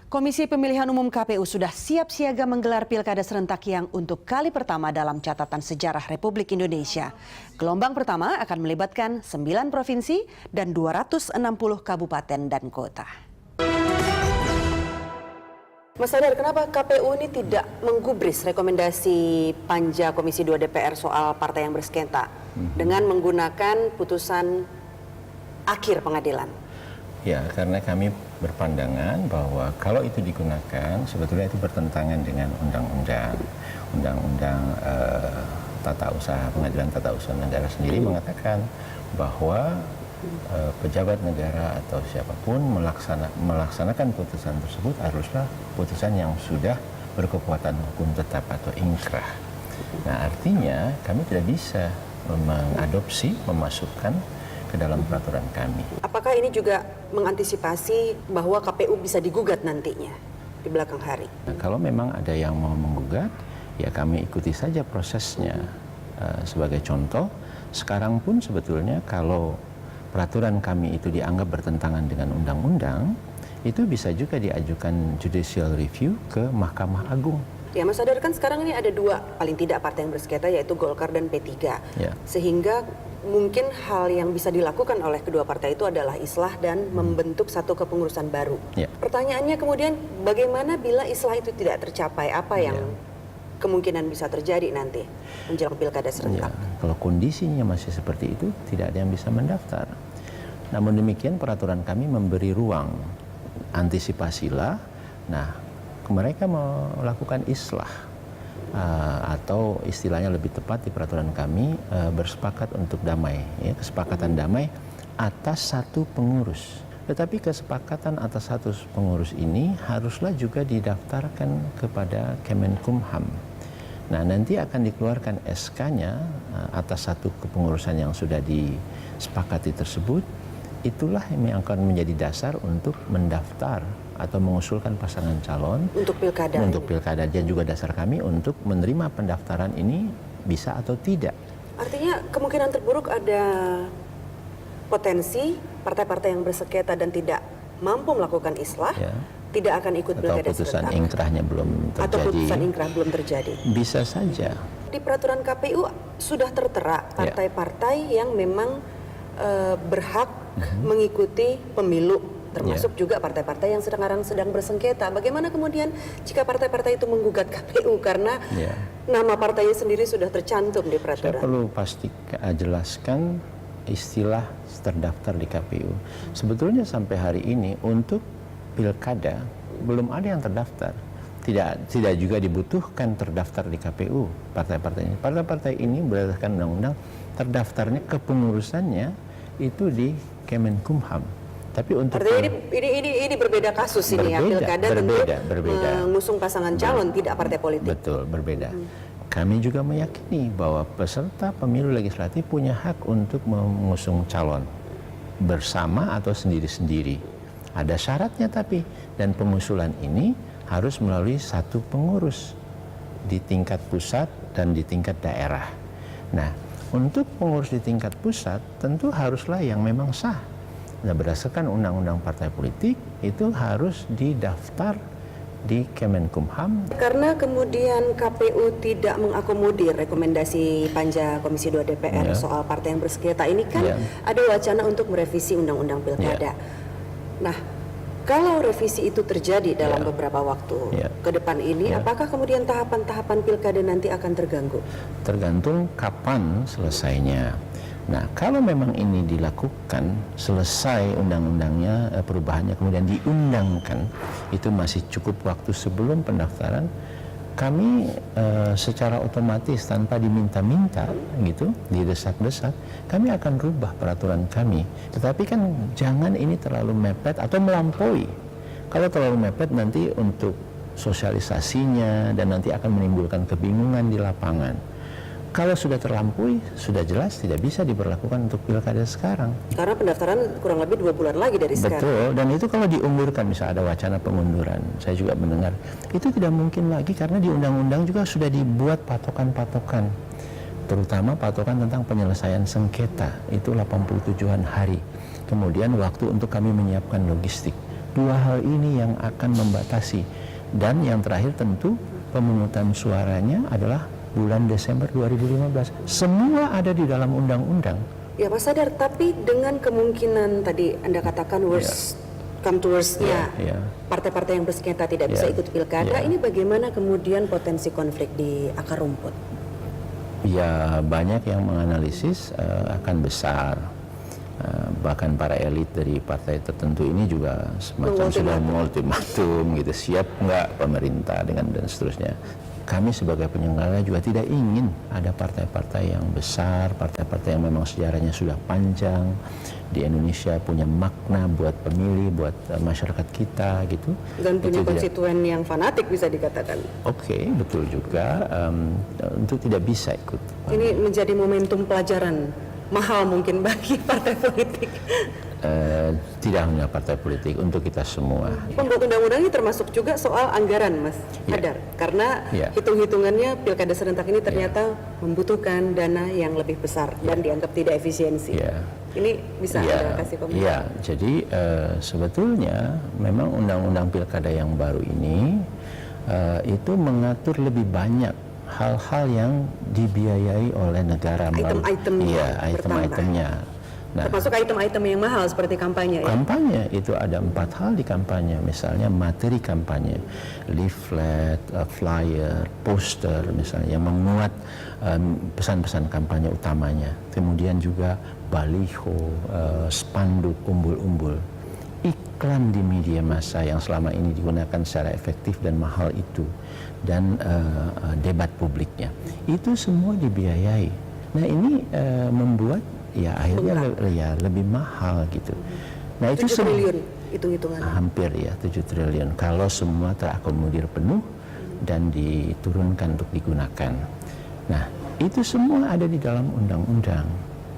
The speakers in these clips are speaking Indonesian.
Komisi Pemilihan Umum KPU sudah siap siaga menggelar pilkada serentak yang untuk kali pertama dalam catatan sejarah Republik Indonesia. Gelombang pertama akan melibatkan 9 provinsi dan 260 kabupaten dan kota. Mas Sadar, kenapa KPU ini tidak menggubris rekomendasi Panja Komisi 2 DPR soal partai yang bersengketa dengan menggunakan putusan akhir pengadilan? Ya, karena kami berpandangan bahwa kalau itu digunakan sebetulnya itu bertentangan dengan undang-undang tata usaha pengadilan tata usaha negara sendiri mengatakan bahwa pejabat negara atau siapapun melaksanakan putusan tersebut haruslah putusan yang sudah berkekuatan hukum tetap atau inkrah. Nah, artinya kami tidak bisa mengadopsi, memasukkan ke dalam peraturan kami. Apakah ini juga mengantisipasi bahwa KPU bisa digugat nantinya di belakang hari? Nah, kalau memang ada yang mau menggugat, ya kami ikuti saja prosesnya. Sebagai contoh, sekarang pun sebetulnya kalau peraturan kami itu dianggap bertentangan dengan undang-undang, itu bisa juga diajukan judicial review ke Mahkamah Agung. Ya, Mas Sadar, kan sekarang ini ada dua paling tidak partai yang bersengketa, yaitu Golkar dan P3. Ya. Sehingga mungkin hal yang bisa dilakukan oleh kedua partai itu adalah islah dan membentuk satu kepengurusan baru. Ya. Pertanyaannya kemudian, bagaimana bila islah itu tidak tercapai? Apa yang kemungkinan bisa terjadi nanti menjelang pilkada serentak? Ya, kalau kondisinya masih seperti itu, tidak ada yang bisa mendaftar. Namun demikian peraturan kami memberi ruang, antisipasilah. Nah, mereka melakukan islah atau istilahnya lebih tepat di peraturan kami bersepakat untuk damai, ya, kesepakatan damai atas satu pengurus. Tetapi kesepakatan atas satu pengurus ini haruslah juga didaftarkan kepada Kemenkumham. Nah, nanti akan dikeluarkan SK-nya atas satu kepengurusan yang sudah disepakati tersebut. Itulah yang akan menjadi dasar untuk mendaftar atau mengusulkan pasangan calon untuk pilkada. Untuk pilkada, dan juga dasar kami untuk menerima pendaftaran ini bisa atau tidak. Artinya kemungkinan terburuk ada potensi partai-partai yang bersengketa dan tidak mampu melakukan islah, tidak akan ikut pilkada serentak. Atau putusan inkrahnya belum terjadi. Atau putusan inkrah belum terjadi. Bisa saja. Di peraturan KPU sudah tertera partai-partai yang memang berhak mengikuti pemilu, termasuk juga partai-partai yang sekarang sedang bersengketa. Bagaimana kemudian jika partai-partai itu menggugat KPU karena nama partainya sendiri sudah tercantum di peraturan? Saya perlu jelaskan istilah terdaftar di KPU. Sebetulnya sampai hari ini untuk pilkada belum ada yang terdaftar. Tidak juga dibutuhkan terdaftar di KPU partai-partai ini. Partai-partai ini berdasarkan undang-undang terdaftarnya kepengurusannya itu di Kemenkumham. Tapi untuk artinya ini berbeda kasus ini ya, pilkada berbeda. Mengusung pasangan calon, tidak partai politik. Betul, berbeda. Kami juga meyakini bahwa peserta pemilu legislatif punya hak untuk mengusung calon bersama atau sendiri-sendiri. Ada syaratnya tapi, dan pengusulan ini harus melalui satu pengurus di tingkat pusat dan di tingkat daerah. Nah, untuk pengurus di tingkat pusat tentu haruslah yang memang sah. Nah, berdasarkan undang-undang partai politik itu harus didaftar di Kemenkumham. Karena kemudian KPU tidak mengakomodir rekomendasi Panja Komisi 2 DPR soal partai yang bersengketa ini kan ada wacana untuk merevisi undang-undang pilkada. Nah, kalau revisi itu terjadi dalam beberapa waktu ke depan ini, apakah kemudian tahapan-tahapan pilkada nanti akan terganggu? Tergantung kapan selesainya. Nah, kalau memang ini dilakukan, selesai undang-undangnya, perubahannya kemudian diundangkan, itu masih cukup waktu sebelum pendaftaran, kami secara otomatis tanpa diminta-minta gitu, didesak-desak, kami akan rubah peraturan kami. Tetapi kan jangan ini terlalu mepet atau melampaui. Kalau terlalu mepet nanti untuk sosialisasinya dan nanti akan menimbulkan kebingungan di lapangan. Kalau sudah terlampaui, sudah jelas tidak bisa diberlakukan untuk pilkada sekarang. Karena pendaftaran kurang lebih 2 bulan lagi dari sekarang. Betul, dan itu kalau diunggurkan, misalnya ada wacana pengunduran, saya juga mendengar, itu tidak mungkin lagi karena di undang-undang juga sudah dibuat patokan-patokan. Terutama patokan tentang penyelesaian sengketa, itu 87-an hari. Kemudian waktu untuk kami menyiapkan logistik. dua hal ini yang akan membatasi. Dan yang terakhir tentu pemungutan suaranya adalah bulan Desember 2015. Semua ada di dalam undang-undang. Ya Mas Hadar, tapi dengan kemungkinan tadi Anda katakan worst come to worst-nya, partai-partai yang bersengketa tidak bisa ikut pilkada, ini bagaimana kemudian potensi konflik di akar rumput? Ya banyak yang menganalisis akan besar. Bahkan para elit dari partai tertentu ini juga semacam sudah ultimatum gitu, siap nggak pemerintah dengan dan seterusnya. Kami sebagai penyelenggara juga tidak ingin ada partai-partai yang besar, partai-partai yang memang sejarahnya sudah panjang di Indonesia, punya makna buat pemilih, buat masyarakat kita gitu. Dan punya konstituen yang fanatik bisa dikatakan. Oke, betul juga. Untuk tidak bisa ikut. Ini menjadi momentum pelajaran mahal mungkin bagi partai politik. Tidak hanya partai politik, untuk kita semua. Pembuat undang-undang ini termasuk juga soal anggaran, Mas Hadar, karena hitung-hitungannya pilkada serentak ini ternyata membutuhkan dana yang lebih besar dan dianggap tidak efisiensi. Ini bisa Anda kasih komentar? Iya, jadi sebetulnya memang undang-undang pilkada yang baru ini itu mengatur lebih banyak hal-hal yang dibiayai oleh negara. Item-itemnya. Nah, termasuk item-item yang mahal seperti kampanye. Kampanye itu ada 4 hal di kampanye, misalnya materi kampanye, leaflet, flyer, poster, misalnya yang memuat pesan-pesan kampanye utamanya. Kemudian juga baliho, spanduk, umbul-umbul, iklan di media massa yang selama ini digunakan secara efektif dan mahal itu, dan debat publiknya. Itu semua dibiayai. Nah ini membuat akhirnya lebih mahal gitu. Nah itu 7 triliun hitung-hitungan. Hampir 7 triliun kalau semua terakomodir penuh dan diturunkan untuk digunakan. Nah itu semua ada di dalam undang-undang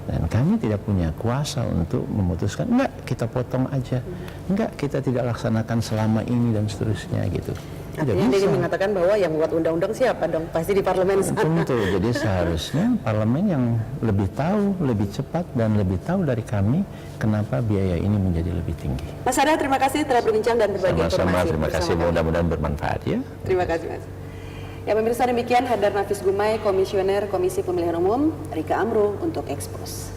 dan kami tidak punya kuasa untuk memutuskan enggak kita potong aja, enggak kita tidak laksanakan selama ini dan seterusnya gitu. Artinya dia mengatakan bahwa yang buat undang-undang siapa dong? Pasti di parlemen sana. Tentu, jadi seharusnya parlemen yang lebih tahu, lebih cepat dan lebih tahu dari kami kenapa biaya ini menjadi lebih tinggi. Mas Hadar, terima kasih telah berbincang dan berbagi informasi. Sama-sama, terima kasih, mudah-mudahan bermanfaat ya. Terima kasih Mas. Ya pemirsa, demikian Hadar Nafis Gumai, Komisioner Komisi Pemilihan Umum, Rika Amro untuk Expose.